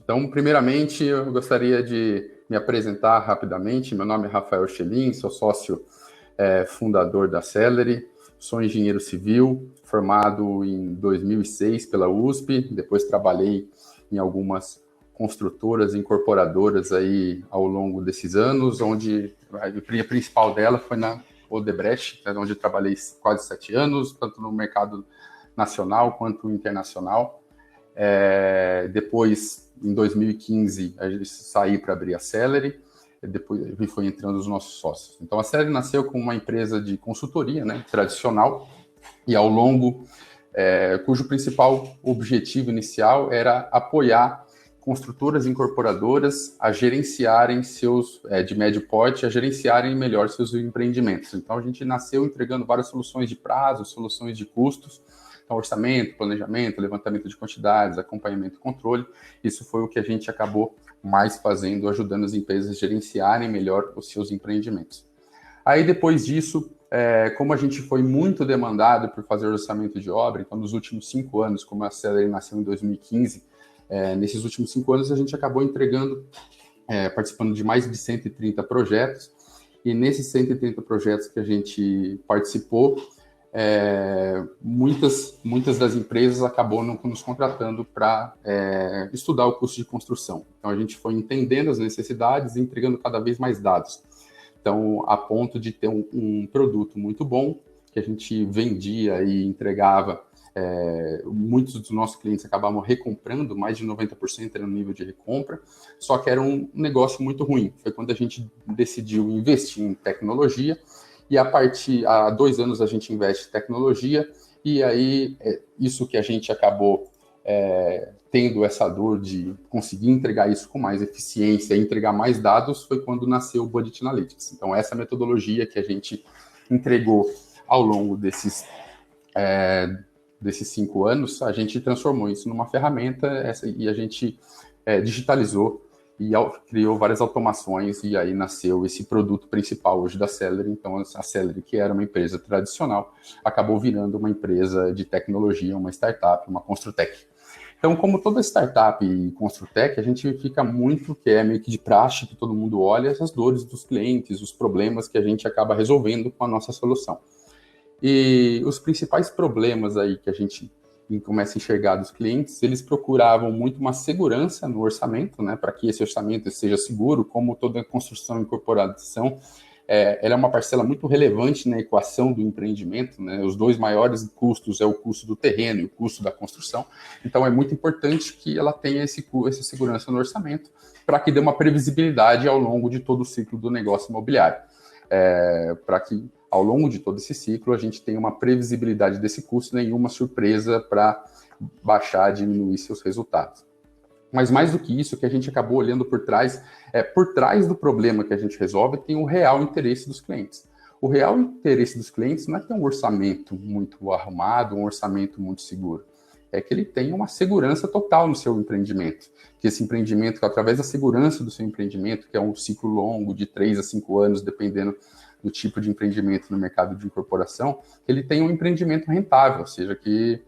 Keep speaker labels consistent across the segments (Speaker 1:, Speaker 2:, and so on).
Speaker 1: Então, primeiramente, eu gostaria de me apresentar rapidamente. Meu nome é Rafael Chelin, sou sócio fundador da Celery, sou engenheiro civil, formado em 2006 pela USP, depois trabalhei em algumas construtoras e incorporadoras aí ao longo desses anos, onde a principal dela foi na Odebrecht, onde eu trabalhei quase 7 anos, tanto no mercado nacional quanto internacional. Depois, em 2015, a gente saiu para abrir a Celery, depois foi entrando os nossos sócios. Então, a Celery nasceu como uma empresa de consultoria, né, tradicional, e ao longo, cujo principal objetivo inicial era apoiar construtoras e incorporadoras a gerenciarem de médio porte, a gerenciarem melhor seus empreendimentos. Então, a gente nasceu entregando várias soluções de prazo, soluções de custos, então, orçamento, planejamento, levantamento de quantidades, acompanhamento e controle. Isso foi o que a gente acabou mais fazendo, ajudando as empresas a gerenciarem melhor os seus empreendimentos. Aí, depois disso, como a gente foi muito demandado por fazer orçamento de obra, então, nos últimos 5 anos, como a Celery nasceu em 2015, nesses últimos 5 anos, a gente acabou entregando, participando de mais de 130 projetos, e nesses 130 projetos que a gente participou, muitas das empresas acabou nos contratando para estudar o custo de construção. Então, a gente foi entendendo as necessidades e entregando cada vez mais dados. Então, a ponto de ter um produto muito bom, que a gente vendia e entregava, muitos dos nossos clientes acabavam recomprando, mais de 90% era no nível de recompra, só que era um negócio muito ruim. Foi quando a gente decidiu investir em tecnologia, e há 2 anos a gente investe em tecnologia, e aí isso que a gente acabou tendo essa dor de conseguir entregar isso com mais eficiência e entregar mais dados foi quando nasceu o Budget Analytics. Então, essa metodologia que a gente entregou ao longo desses 5 anos, a gente transformou isso numa ferramenta e a gente digitalizou e criou várias automações, e aí nasceu esse produto principal hoje da Celery. Então, a Celery, que era uma empresa tradicional, acabou virando uma empresa de tecnologia, uma startup, uma Construtec. Então, como toda startup e Construtec, a gente fica muito, que é meio que de praxe, que todo mundo olha as dores dos clientes, os problemas que a gente acaba resolvendo com a nossa solução. E os principais problemas aí que a gente começa a enxergar dos clientes, eles procuravam muito uma segurança no orçamento, né, para que esse orçamento seja seguro, como toda construção e incorporação, ela é uma parcela muito relevante na equação do empreendimento, né, os 2 maiores custos é o custo do terreno e o custo da construção, então é muito importante que ela tenha essa segurança no orçamento, para que dê uma previsibilidade ao longo de todo o ciclo do negócio imobiliário, para que ao longo de todo esse ciclo, a gente tem uma previsibilidade desse custo, nenhuma surpresa para baixar, diminuir seus resultados. Mas mais do que isso, que a gente acabou olhando por trás do problema que a gente resolve, tem o real interesse dos clientes. O real interesse dos clientes não é ter um orçamento muito arrumado, um orçamento muito seguro. É que ele tenha uma segurança total no seu empreendimento. Que esse empreendimento, através da segurança do seu empreendimento, que é um ciclo longo de 3 a 5 anos, dependendo do tipo de empreendimento no mercado de incorporação, ele tem um empreendimento rentável, ou seja, que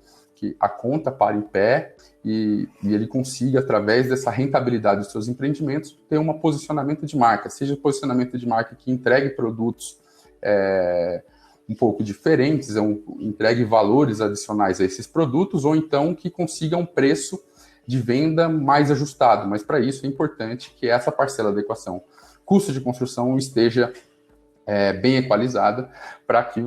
Speaker 1: a conta para em pé e ele consiga, através dessa rentabilidade dos seus empreendimentos, ter um posicionamento de marca, seja posicionamento de marca que entregue produtos um pouco diferentes, entregue valores adicionais a esses produtos, ou então que consiga um preço de venda mais ajustado. Mas para isso é importante que essa parcela da equação custo de construção esteja bem equalizada, para que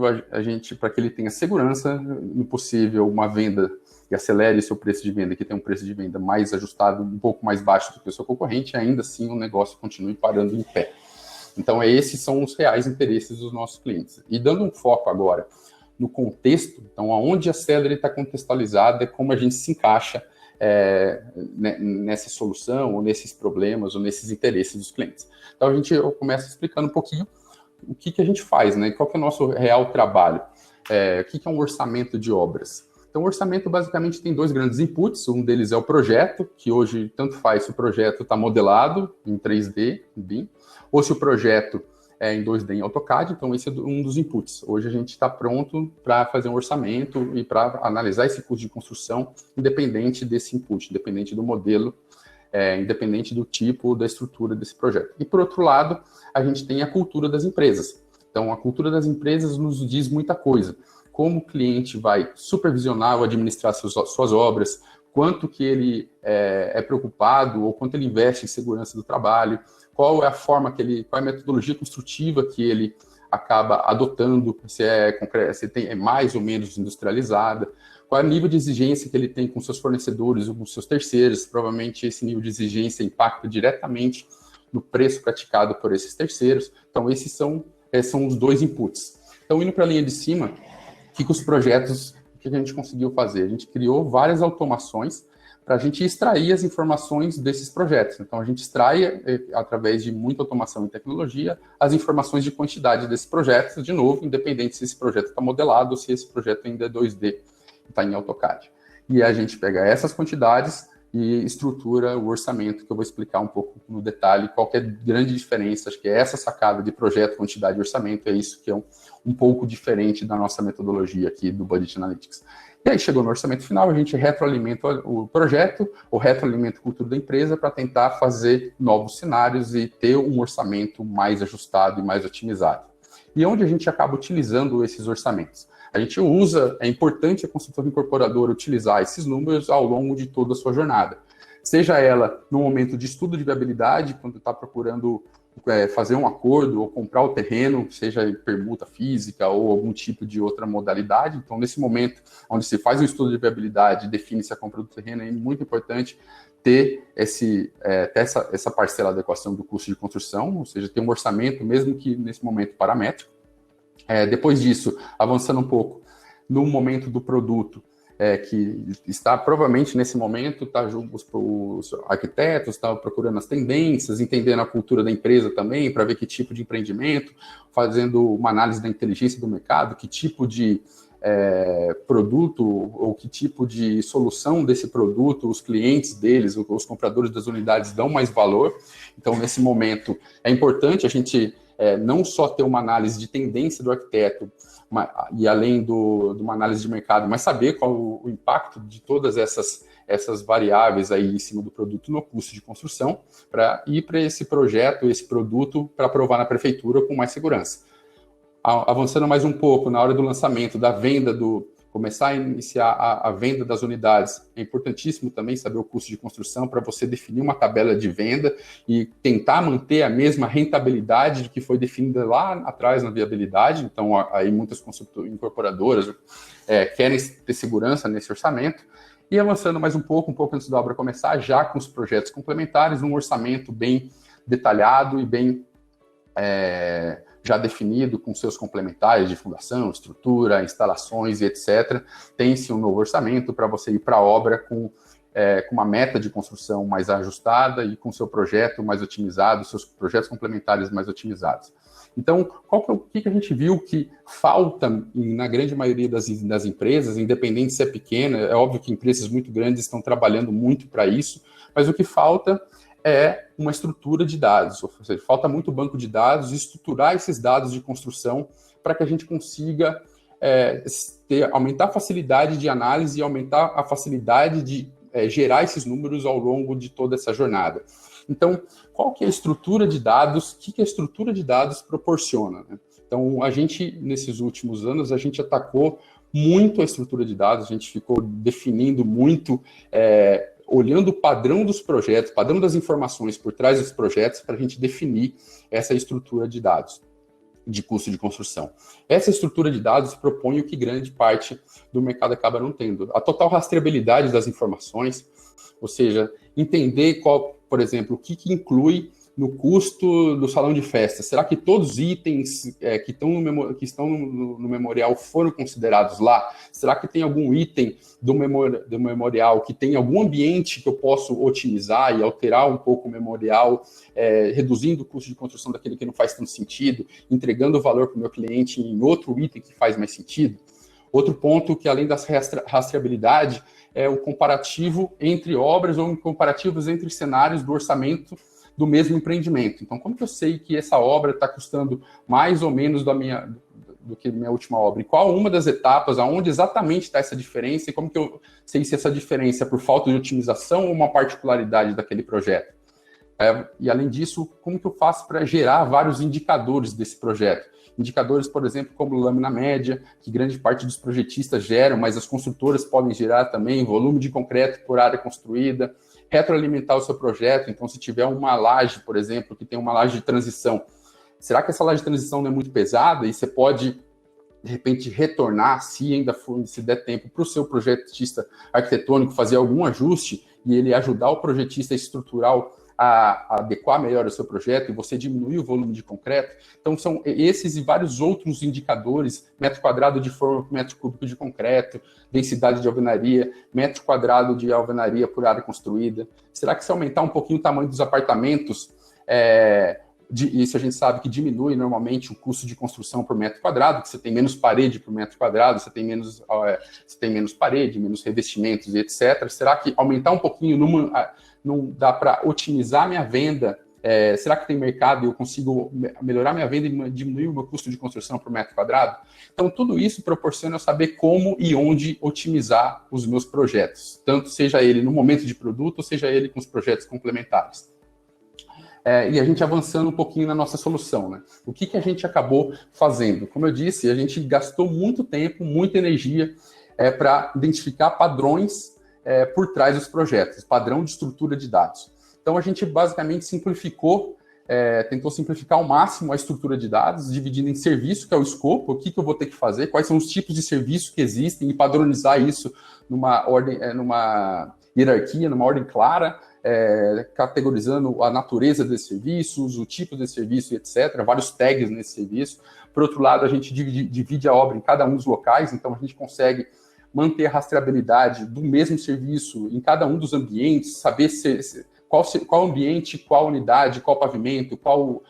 Speaker 1: ele tenha segurança, impossível uma venda que acelere seu preço de venda, que tem um preço de venda mais ajustado, um pouco mais baixo do que o seu concorrente, e ainda assim o negócio continue parando em pé. Então, esses são os reais interesses dos nossos clientes. E dando um foco agora no contexto, então, aonde a Celery está contextualizada, como a gente se encaixa nessa solução, ou nesses problemas, ou nesses interesses dos clientes. Então, eu começo explicando um pouquinho o que a gente faz, né? Qual que é o nosso real trabalho? O que é um orçamento de obras? Então, o orçamento basicamente tem 2 grandes inputs. Um deles é o projeto, que hoje tanto faz se o projeto está modelado em 3D, em BIM, ou se o projeto é em 2D em AutoCAD. Então, esse é um dos inputs. Hoje a gente está pronto para fazer um orçamento e para analisar esse custo de construção, independente desse input, independente do modelo independente do tipo, da estrutura desse projeto. E, por outro lado, a gente tem a cultura das empresas. Então, a cultura das empresas nos diz muita coisa. Como o cliente vai supervisionar ou administrar suas obras, quanto que ele é preocupado ou quanto ele investe em segurança do trabalho, qual é a forma qual é a metodologia construtiva que ele acaba adotando, se é mais ou menos industrializada, qual é o nível de exigência que ele tem com seus fornecedores ou com seus terceiros. Provavelmente esse nível de exigência impacta diretamente no preço praticado por esses terceiros. Então, esses são os dois inputs. Então, indo para a linha de cima, o que a gente conseguiu fazer? A gente criou várias automações para a gente extrair as informações desses projetos. Então, a gente extrai, através de muita automação e tecnologia, as informações de quantidade desses projetos, de novo, independente se esse projeto está modelado ou se esse projeto ainda é 2D, está em AutoCAD. E a gente pega essas quantidades e estrutura o orçamento, que eu vou explicar um pouco no detalhe qual que é a grande diferença. Acho que é essa sacada de projeto, quantidade e orçamento, é isso que é um pouco diferente da nossa metodologia aqui do Budget Analytics. E aí chegou no orçamento final, a gente retroalimenta o projeto, ou retroalimenta a cultura da empresa para tentar fazer novos cenários e ter um orçamento mais ajustado e mais otimizado. E onde a gente acaba utilizando esses orçamentos? A gente é importante a consultora incorporadora utilizar esses números ao longo de toda a sua jornada. Seja ela no momento de estudo de viabilidade, quando está procurando fazer um acordo ou comprar o terreno, seja em permuta física ou algum tipo de outra modalidade. Então, nesse momento, onde se faz um estudo de viabilidade, define-se a compra do terreno, é muito importante ter essa parcela da equação do custo de construção, ou seja, ter um orçamento, mesmo que nesse momento paramétrico. Depois disso, avançando um pouco, no momento do produto, que está provavelmente nesse momento, os arquitetos estão procurando as tendências, entendendo a cultura da empresa também, para ver que tipo de empreendimento, fazendo uma análise da inteligência do mercado, que tipo de produto ou que tipo de solução desse produto os clientes deles, os compradores das unidades dão mais valor. Então, nesse momento, é importante a gente não só ter uma análise de tendência do arquiteto, e além de uma análise de mercado, mas saber qual o impacto de todas essas variáveis aí em cima do produto no custo de construção, para ir para esse projeto, esse produto, para aprovar na prefeitura com mais segurança. Avançando mais um pouco, na hora do lançamento, da venda, começar a iniciar a venda das unidades, é importantíssimo também saber o custo de construção para você definir uma tabela de venda e tentar manter a mesma rentabilidade que foi definida lá atrás na viabilidade. Então, aí muitas incorporadoras querem ter segurança nesse orçamento. E avançando mais um pouco antes da obra começar, já com os projetos complementares, um orçamento bem detalhado e bem já definido, com seus complementares de fundação, estrutura, instalações e etc. Tem-se um novo orçamento para você ir para a obra com uma meta de construção mais ajustada e com seu projeto mais otimizado, seus projetos complementares mais otimizados. Então, o que a gente viu que falta na grande maioria das empresas, independente se é pequena, é óbvio que empresas muito grandes estão trabalhando muito para isso, mas o que falta é uma estrutura de dados, ou seja, falta muito banco de dados, estruturar esses dados de construção para que a gente consiga aumentar a facilidade de análise e aumentar a facilidade de gerar esses números ao longo de toda essa jornada. Então, qual que é a estrutura de dados? O que a estrutura de dados proporciona, né? Então, a gente, nesses últimos anos, a gente atacou muito a estrutura de dados, a gente ficou definindo muito, olhando o padrão dos projetos, padrão das informações por trás dos projetos, para a gente definir essa estrutura de dados de custo de construção. Essa estrutura de dados propõe o que grande parte do mercado acaba não tendo. A total rastreabilidade das informações, ou seja, entender por exemplo, o que inclui no custo do salão de festa. Será que todos os itens que estão no memorial foram considerados lá? Será que tem algum item do memorial que tem algum ambiente que eu posso otimizar e alterar um pouco o memorial, reduzindo o custo de construção daquele que não faz tanto sentido, entregando o valor para o meu cliente em outro item que faz mais sentido? Outro ponto que, além da rastreabilidade, é o comparativo entre obras ou comparativos entre cenários do orçamento do mesmo empreendimento. Então, como que eu sei que essa obra está custando mais ou menos do que minha última obra? E qual uma das etapas, aonde exatamente está essa diferença e como que eu sei se essa diferença é por falta de otimização ou uma particularidade daquele projeto? E além disso, como que eu faço para gerar vários indicadores desse projeto? Indicadores, por exemplo, como lâmina média, que grande parte dos projetistas geram, mas as construtoras podem gerar também, volume de concreto por área construída, retroalimentar o seu projeto. Então, se tiver uma laje, por exemplo, que tem uma laje de transição, será que essa laje de transição não é muito pesada? E você pode, de repente, retornar, se ainda for, se der tempo, para o seu projetista arquitetônico fazer algum ajuste e ele ajudar o projetista estrutural a adequar melhor o seu projeto e você diminuir o volume de concreto. Então, são esses e vários outros indicadores, metro quadrado de forma por metro cúbico de concreto, densidade de alvenaria, metro quadrado de alvenaria por área construída. Será que se aumentar um pouquinho o tamanho dos apartamentos, isso a gente sabe que diminui normalmente o custo de construção por metro quadrado, que você tem menos parede por metro quadrado, você tem menos parede, menos revestimentos e etc. Será que aumentar um pouquinho não dá para otimizar minha venda? Será que tem mercado e eu consigo melhorar minha venda e diminuir o meu custo de construção por metro quadrado? Então, tudo isso proporciona eu saber como e onde otimizar os meus projetos, tanto seja ele no momento de produto, ou seja ele com os projetos complementares. E a gente avançando um pouquinho na nossa solução, né? O que a gente acabou fazendo? Como eu disse, a gente gastou muito tempo, muita energia para identificar padrões por trás dos projetos, padrão de estrutura de dados. Então, a gente basicamente simplificou, tentou simplificar ao máximo a estrutura de dados, dividindo em serviço, que é o escopo, o que eu vou ter que fazer, quais são os tipos de serviço que existem, e padronizar isso numa ordem, numa hierarquia, numa ordem clara, categorizando a natureza desses serviços, o tipo desse serviço, etc., vários tags nesse serviço. Por outro lado, a gente divide a obra em cada um dos locais, então a gente consegue manter a rastreabilidade do mesmo serviço em cada um dos ambientes, saber qual ambiente, qual unidade, qual pavimento, qual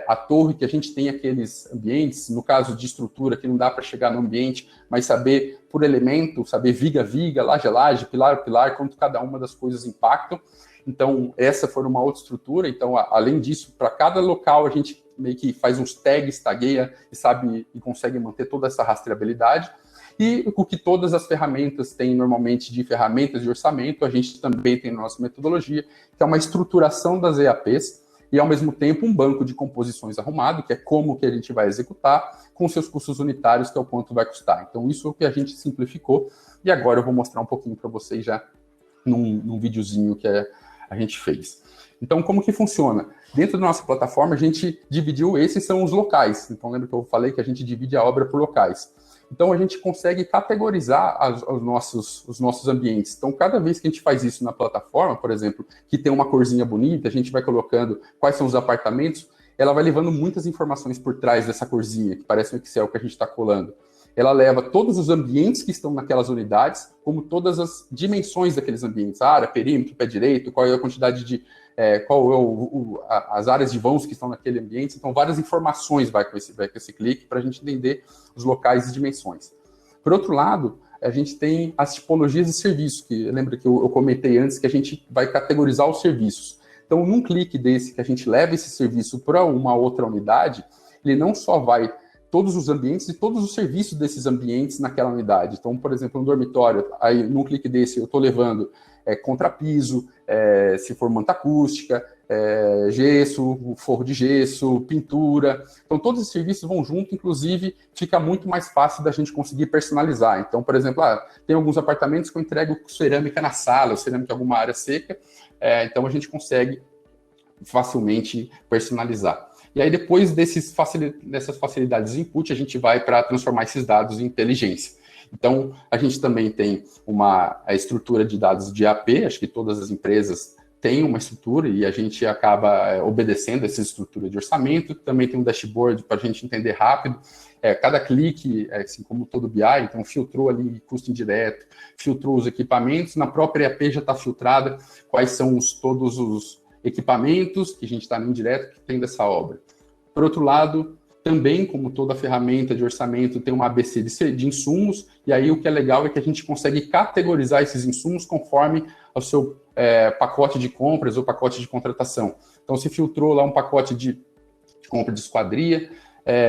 Speaker 1: a torre que a gente tem aqueles ambientes. No caso de estrutura, que não dá para chegar no ambiente, mas saber por elemento, saber viga a viga, laje a laje, pilar a pilar, quanto cada uma das coisas impactam. Então, essa foi uma outra estrutura. Então, além disso, para cada local, a gente meio que faz uns tags, tagueia e sabe e consegue manter toda essa rastreabilidade. E o que todas as ferramentas têm normalmente de ferramentas de orçamento, a gente também tem na nossa metodologia, que é uma estruturação das EAPs e, ao mesmo tempo, um banco de composições arrumado, que é como que a gente vai executar, com seus custos unitários, que é o quanto vai custar. Então, isso é o que a gente simplificou. E agora eu vou mostrar um pouquinho para vocês já num videozinho que a gente fez. Então, como que funciona? Dentro da nossa plataforma, a gente dividiu, esses são os locais. Então, lembra que eu falei que a gente divide a obra por locais. Então, a gente consegue categorizar os nossos ambientes. Então, cada vez que a gente faz isso na plataforma, por exemplo, que tem uma corzinha bonita, a gente vai colocando quais são os apartamentos, ela vai levando muitas informações por trás dessa corzinha, que parece um Excel que a gente está colando. Ela leva todos os ambientes que estão naquelas unidades, como todas as dimensões daqueles ambientes, área, perímetro, pé direito, qual é a quantidade de... as áreas de vãos que estão naquele ambiente. Então, várias informações vai com esse clique para a gente entender os locais e dimensões. Por outro lado, a gente tem as tipologias de serviço, que lembra que eu comentei antes que a gente vai categorizar os serviços. Então, num clique desse, que a gente leva esse serviço para uma outra unidade, ele não só vai todos os ambientes e todos os serviços desses ambientes naquela unidade. Então, por exemplo, um dormitório, aí num clique desse eu estou levando contrapiso, se for manta acústica, gesso, forro de gesso, pintura. Então, todos esses serviços vão junto, inclusive fica muito mais fácil da gente conseguir personalizar. Então, por exemplo, tem alguns apartamentos que eu entrego cerâmica na sala, ou cerâmica em alguma área seca, então a gente consegue facilmente personalizar. E aí, depois dessas facilidades de input, a gente vai para transformar esses dados em inteligência. Então, a gente também tem a estrutura de dados de AP, acho que todas as empresas têm uma estrutura e a gente acaba obedecendo essa estrutura de orçamento. Também tem um dashboard para a gente entender rápido. Cada clique, assim como todo BI, então filtrou ali custo indireto, filtrou os equipamentos. Na própria AP já está filtrada quais são todos os equipamentos que a gente está no indireto que tem dessa obra. Por outro lado, também, como toda ferramenta de orçamento, tem um ABC de insumos, e aí o que é legal é que a gente consegue categorizar esses insumos conforme o seu pacote de compras ou pacote de contratação. Então, se filtrou lá um pacote de compra de esquadria,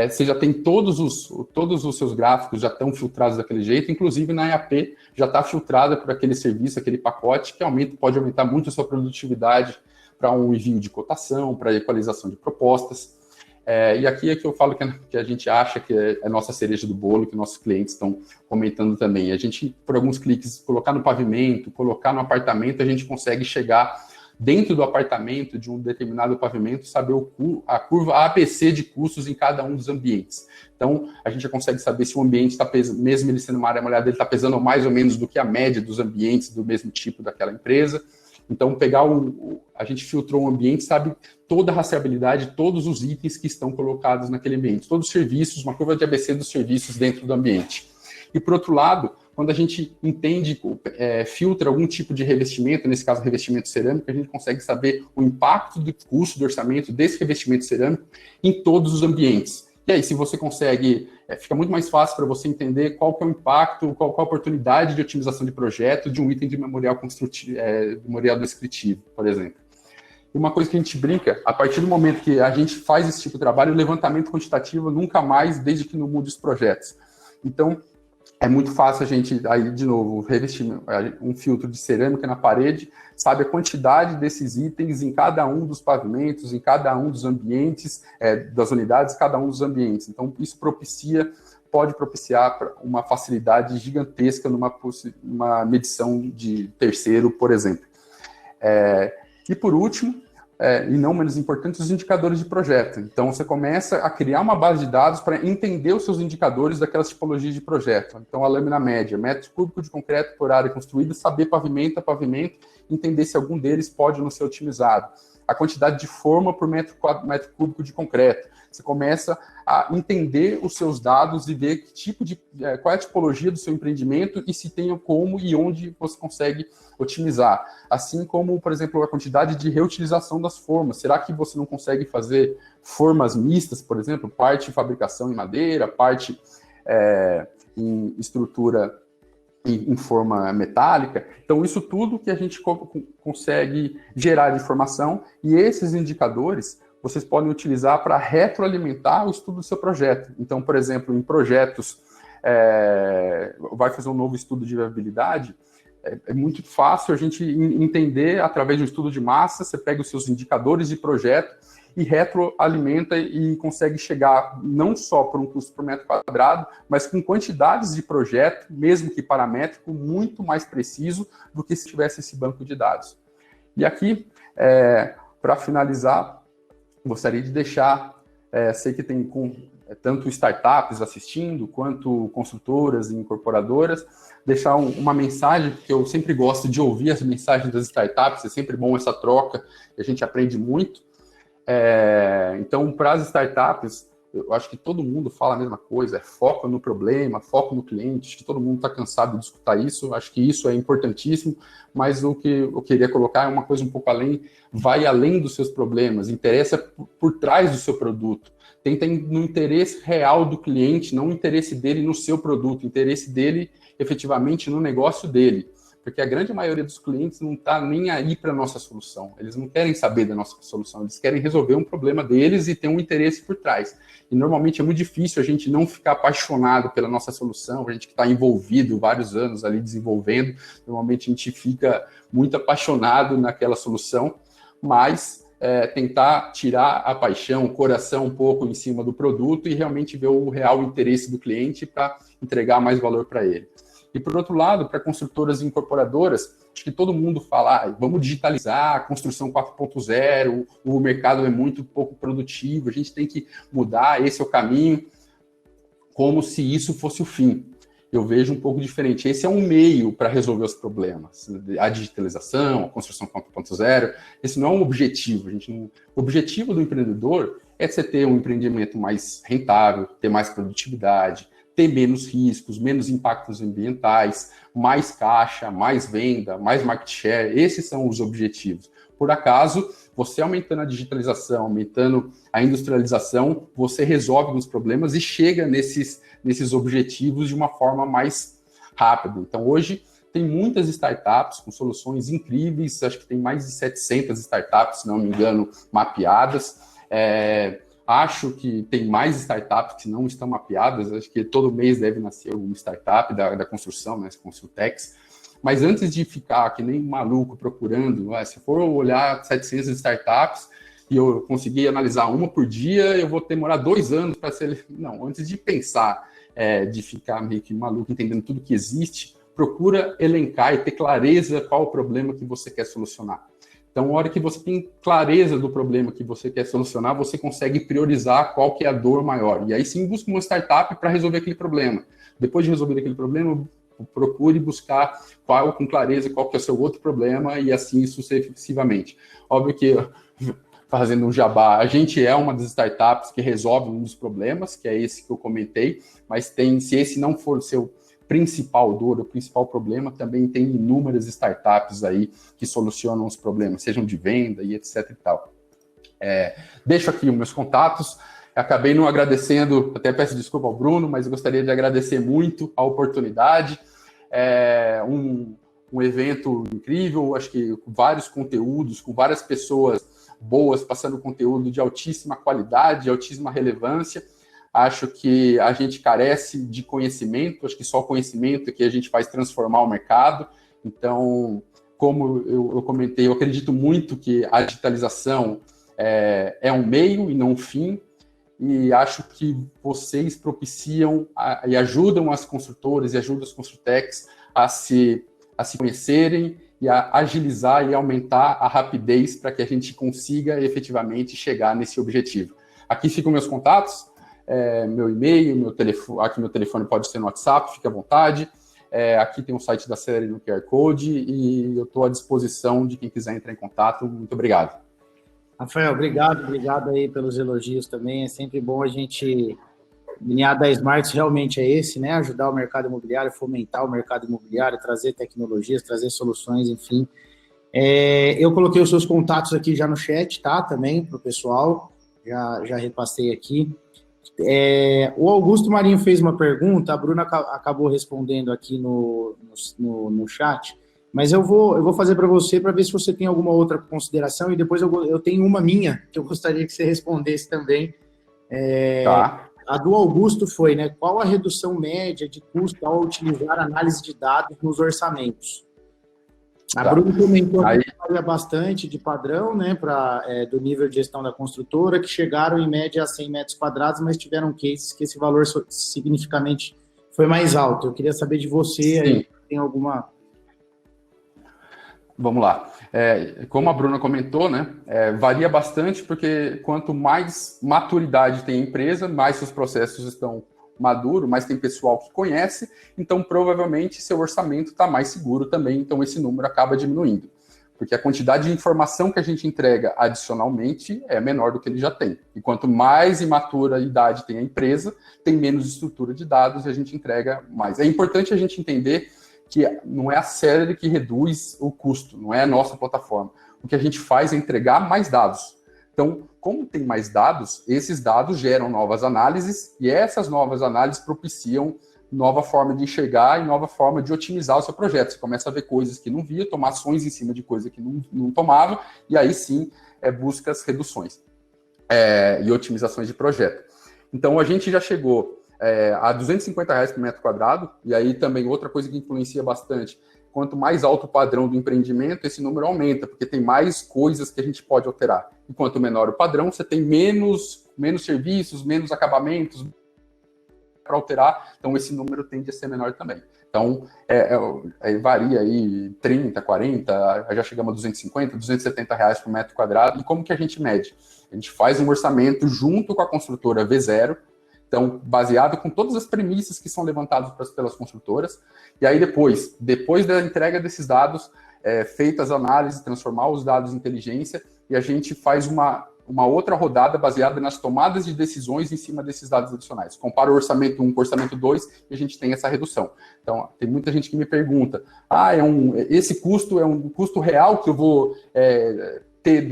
Speaker 1: você já tem todos os seus gráficos já estão filtrados daquele jeito, inclusive na EAP já está filtrada por aquele serviço, aquele pacote que pode aumentar muito a sua produtividade para um envio de cotação, para equalização de propostas. E aqui é que eu falo que a gente acha que é a nossa cereja do bolo, que nossos clientes estão comentando também. A gente, por alguns cliques, colocar no pavimento, colocar no apartamento, a gente consegue chegar dentro do apartamento de um determinado pavimento, saber a curva ABC de custos em cada um dos ambientes. Então, a gente já consegue saber se o ambiente está pesando, mesmo ele sendo uma área molhada, ele está pesando mais ou menos do que a média dos ambientes do mesmo tipo daquela empresa. Então, a gente filtrou um ambiente, sabe toda a rastreabilidade, todos os itens que estão colocados naquele ambiente, todos os serviços, uma curva de ABC dos serviços dentro do ambiente. E, por outro lado, quando a gente entende, filtra algum tipo de revestimento, nesse caso revestimento cerâmico, a gente consegue saber o impacto do custo do orçamento desse revestimento cerâmico em todos os ambientes. E aí, se você consegue, fica muito mais fácil para você entender qual que é o impacto, qual a oportunidade de otimização de projeto de um item de memorial construtivo, memorial descritivo, por exemplo. E uma coisa que a gente brinca, a partir do momento que a gente faz esse tipo de trabalho, o levantamento quantitativo nunca mais, desde que não mude os projetos. Então, é muito fácil a gente, aí de novo, revestir um filtro de cerâmica na parede, sabe a quantidade desses itens em cada um dos pavimentos, em cada um dos ambientes, das unidades, cada um dos ambientes. Então, isso pode propiciar uma facilidade gigantesca numa medição de terceiro, por exemplo. E por último, e não menos importante, os indicadores de projeto. Então, você começa a criar uma base de dados para entender os seus indicadores daquelas tipologias de projeto. Então, a lâmina média, metro cúbico de concreto por área construída, saber pavimento a pavimento, entender se algum deles pode não ser otimizado. A quantidade de forma por metro cúbico de concreto. Você começa a entender os seus dados e ver qual é a tipologia do seu empreendimento e se tem como e onde você consegue otimizar. Assim como, por exemplo, a quantidade de reutilização das formas. Será que você não consegue fazer formas mistas, por exemplo, parte em fabricação em madeira, parte em estrutura em forma metálica? Então, isso tudo que a gente consegue gerar de informação, e esses indicadores vocês podem utilizar para retroalimentar o estudo do seu projeto. Então, por exemplo, em projetos, vai fazer um novo estudo de viabilidade, é muito fácil a gente entender através de um estudo de massa, você pega os seus indicadores de projeto e retroalimenta e consegue chegar não só por um custo por metro quadrado, mas com quantidades de projeto, mesmo que paramétrico, muito mais preciso do que se tivesse esse banco de dados. E aqui, para finalizar, gostaria de deixar, sei que tem tanto startups assistindo, quanto construtoras e incorporadoras, deixar uma mensagem, porque eu sempre gosto de ouvir as mensagens das startups, é sempre bom essa troca, a gente aprende muito. Então, para as startups, eu acho que todo mundo fala a mesma coisa, foco no problema, foco no cliente, acho que todo mundo está cansado de escutar isso, acho que isso é importantíssimo, mas o que eu queria colocar é uma coisa um pouco além, vai além dos seus problemas, interessa por trás do seu produto, tenta no interesse real do cliente, não o interesse dele no seu produto, o interesse dele efetivamente no negócio dele. Porque a grande maioria dos clientes não está nem aí para a nossa solução. Eles não querem saber da nossa solução, eles querem resolver um problema deles e ter um interesse por trás. E normalmente é muito difícil a gente não ficar apaixonado pela nossa solução, a gente que está envolvido vários anos ali desenvolvendo, normalmente a gente fica muito apaixonado naquela solução, mas tentar tirar a paixão, o coração um pouco em cima do produto e realmente ver o real interesse do cliente para entregar mais valor para ele. E, por outro lado, para construtoras e incorporadoras, acho que todo mundo fala, vamos digitalizar, construção 4.0, o mercado é muito pouco produtivo, a gente tem que mudar, esse é o caminho, como se isso fosse o fim. Eu vejo um pouco diferente. Esse é um meio para resolver os problemas. A digitalização, a construção 4.0, esse não é um objetivo. O objetivo do empreendedor é você ter um empreendimento mais rentável, ter mais produtividade, ter menos riscos, menos impactos ambientais, mais caixa, mais venda, mais market share. Esses são os objetivos. Por acaso, você aumentando a digitalização, aumentando a industrialização, você resolve alguns problemas e chega nesses objetivos de uma forma mais rápida. Então, hoje, tem muitas startups com soluções incríveis, acho que tem mais de 700 startups, se não me engano, mapeadas, Acho que tem mais startups que não estão mapeadas, acho que todo mês deve nascer uma startup da construção, né, Construtex. Mas antes de ficar que nem um maluco procurando, se for olhar 700 startups e eu conseguir analisar uma por dia, eu vou demorar 2 anos para ser... Não, antes de pensar, de ficar meio que maluco entendendo tudo que existe, procura elencar e ter clareza qual o problema que você quer solucionar. Então, na hora que você tem clareza do problema que você quer solucionar, você consegue priorizar qual que é a dor maior. E aí sim, busca uma startup para resolver aquele problema. Depois de resolver aquele problema, procure buscar com clareza qual que é o seu outro problema e assim sucessivamente. Óbvio que, fazendo um jabá, a gente é uma das startups que resolve um dos problemas, que é esse que eu comentei, mas se esse não for o seu principal dor, o principal problema, também tem inúmeras startups aí que solucionam os problemas, sejam de venda e etc e tal. Deixo aqui os meus contatos. Acabei não agradecendo, até peço desculpa ao Bruno, mas eu gostaria de agradecer muito a oportunidade. Um evento incrível, acho que com vários conteúdos, com várias pessoas boas, passando conteúdo de altíssima qualidade, altíssima relevância. Acho que a gente carece de conhecimento, acho que só conhecimento é que a gente faz transformar o mercado. Então, como eu comentei, eu acredito muito que a digitalização é um meio e não um fim, e acho que vocês propiciam e ajudam as construtoras e ajudam as Construtex a se conhecerem e a agilizar e aumentar a rapidez para que a gente consiga efetivamente chegar nesse objetivo. Aqui ficam meus contatos, meu e-mail, meu telefone pode ser no WhatsApp, fique à vontade. Aqui tem o site da Celery no QR Code e eu estou à disposição de quem quiser entrar em contato. Muito obrigado.
Speaker 2: Rafael, obrigado aí pelos elogios também. É sempre bom a gente... O DNA da Smart realmente é esse, né? Ajudar o mercado imobiliário, fomentar o mercado imobiliário, trazer tecnologias, trazer soluções, enfim. Eu coloquei os seus contatos aqui já no chat, tá? Também para o pessoal. Já repassei aqui. O Augusto Marinho fez uma pergunta, a Bruna acabou respondendo aqui no chat, mas eu vou fazer para você para ver se você tem alguma outra consideração e depois eu tenho uma minha que eu gostaria que você respondesse também.
Speaker 1: Tá.
Speaker 2: A do Augusto foi, né? Qual a redução média de custo ao utilizar análise de dados nos orçamentos? A Bruna comentou que varia bastante de padrão, né, do nível de gestão da construtora, que chegaram em média a 100 metros quadrados, mas tiveram cases que esse valor significativamente foi mais alto. Eu queria saber de você, aí, tem alguma...
Speaker 1: Vamos lá. Como a Bruna comentou, né, varia bastante, porque quanto mais maturidade tem a empresa, mais seus processos estão maduro, mas tem pessoal que conhece, então provavelmente seu orçamento está mais seguro também, então esse número acaba diminuindo. Porque a quantidade de informação que a gente entrega adicionalmente é menor do que ele já tem. E quanto mais imatura idade tem a empresa, tem menos estrutura de dados e a gente entrega mais. É importante a gente entender que não é a Celery que reduz o custo, não é a nossa plataforma. O que a gente faz é entregar mais dados. Então, como tem mais dados, esses dados geram novas análises e essas novas análises propiciam nova forma de enxergar e nova forma de otimizar o seu projeto. Você começa a ver coisas que não via, tomar ações em cima de coisas que não tomava, e aí sim busca as reduções e otimizações de projeto. Então, a gente já chegou a R$250 por metro quadrado, e aí também outra coisa que influencia bastante, quanto mais alto o padrão do empreendimento, esse número aumenta, porque tem mais coisas que a gente pode alterar. E quanto menor o padrão, você tem menos serviços, menos acabamentos para alterar, então esse número tende a ser menor também. Então, varia aí 30, 40, já chegamos a 250, R$270 por metro quadrado. E como que a gente mede? A gente faz um orçamento junto com a construtora V0, então, baseado com todas as premissas que são levantadas pelas construtoras, e aí depois da entrega desses dados, feitas as análises, transformar os dados em inteligência, e a gente faz uma outra rodada baseada nas tomadas de decisões em cima desses dados adicionais. Compara o orçamento 1 com o orçamento 2 e a gente tem essa redução. Então, tem muita gente que me pergunta, esse custo é um custo real que eu vou ter,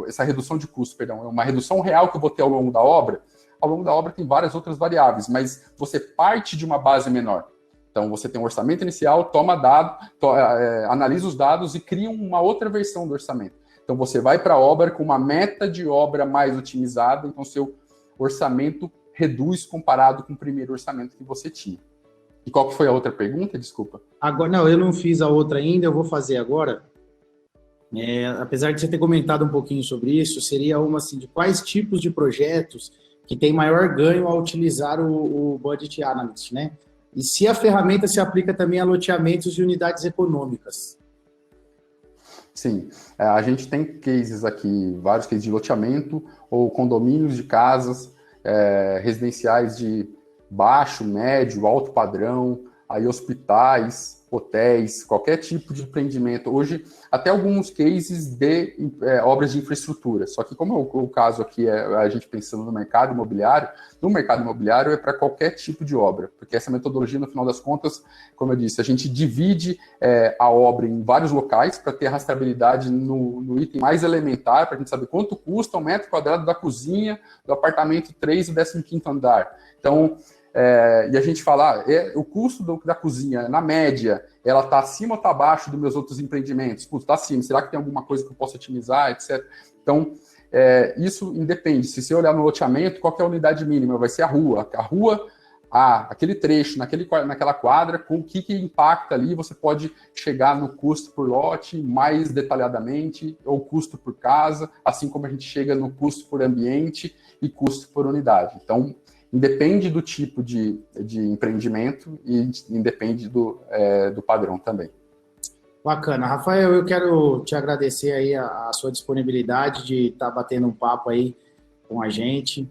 Speaker 1: essa redução de custo, perdão, é uma redução real que eu vou ter ao longo da obra? Ao longo da obra tem várias outras variáveis, mas você parte de uma base menor. Então, você tem um orçamento inicial, toma dado, analisa os dados e cria uma outra versão do orçamento. Então, você vai para a obra com uma meta de obra mais otimizada, então orçamento reduz comparado com o primeiro orçamento que você tinha. E qual que foi a outra pergunta? Desculpa.
Speaker 2: Agora, não, eu não fiz a outra ainda, eu vou fazer agora. Apesar de você ter comentado um pouquinho sobre isso, seria uma assim, de quais tipos de projetos que tem maior ganho ao utilizar o Budget Analyst, né? E se a ferramenta se aplica também a loteamentos e unidades econômicas.
Speaker 1: Sim, a gente tem cases aqui, vários cases de loteamento ou condomínios de casas residenciais de baixo, médio, alto padrão, aí hospitais, hotéis, qualquer tipo de empreendimento. Hoje, até alguns cases de obras de infraestrutura. Só que como o caso aqui é a gente pensando no mercado imobiliário é para qualquer tipo de obra, porque essa metodologia, no final das contas, como eu disse, a gente divide a obra em vários locais para ter rastreabilidade no item mais elementar, para a gente saber quanto custa um metro quadrado da cozinha do apartamento 3 e 15º andar. Então, e a gente fala, o custo da cozinha, na média, ela está acima ou está abaixo dos meus outros empreendimentos? Putz, está acima, será que tem alguma coisa que eu possa otimizar, etc. Então, isso independe. Se você olhar no loteamento, qual que é a unidade mínima? Vai ser a rua. Aquele trecho, naquela quadra, com o que impacta ali, você pode chegar no custo por lote mais detalhadamente, ou custo por casa, assim como a gente chega no custo por ambiente e custo por unidade. Então, independe do tipo de empreendimento e independe do padrão também.
Speaker 2: Bacana. Rafael, eu quero te agradecer aí a sua disponibilidade de estar batendo um papo aí com a gente,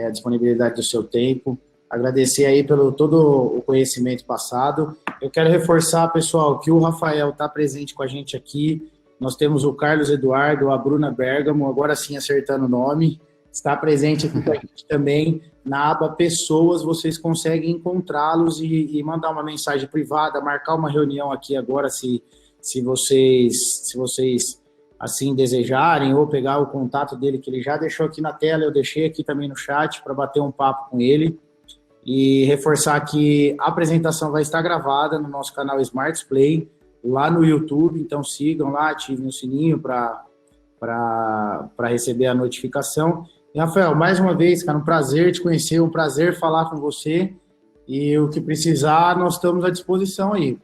Speaker 2: a disponibilidade do seu tempo. Agradecer aí pelo todo o conhecimento passado. Eu quero reforçar, pessoal, que o Rafael está presente com a gente aqui. Nós temos o Carlos Eduardo, a Bruna Bergamo, agora sim acertando o nome, está presente aqui com a gente também. Na aba Pessoas, vocês conseguem encontrá-los e mandar uma mensagem privada, marcar uma reunião aqui agora, se vocês assim desejarem, ou pegar o contato dele, que ele já deixou aqui na tela, eu deixei aqui também no chat para bater um papo com ele. E reforçar que a apresentação vai estar gravada no nosso canal Smart Play, lá no YouTube, então sigam lá, ativem o sininho para receber a notificação. E, Rafael, mais uma vez, cara, um prazer te conhecer, um prazer falar com você, e o que precisar, nós estamos à disposição aí.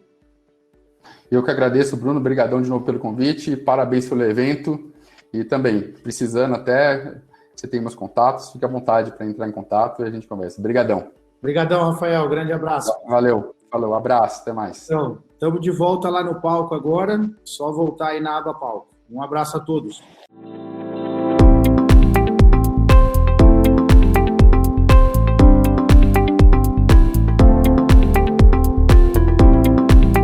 Speaker 1: Eu que agradeço, Bruno, obrigadão de novo pelo convite, parabéns pelo evento, e também, precisando até, você tem meus contatos, fique à vontade para entrar em contato e a gente conversa. Obrigadão.
Speaker 2: Obrigadão, Rafael, grande abraço.
Speaker 1: Valeu, falou, abraço, até mais.
Speaker 2: Então, estamos de volta lá no palco agora, só voltar aí na aba palco. Um abraço a todos.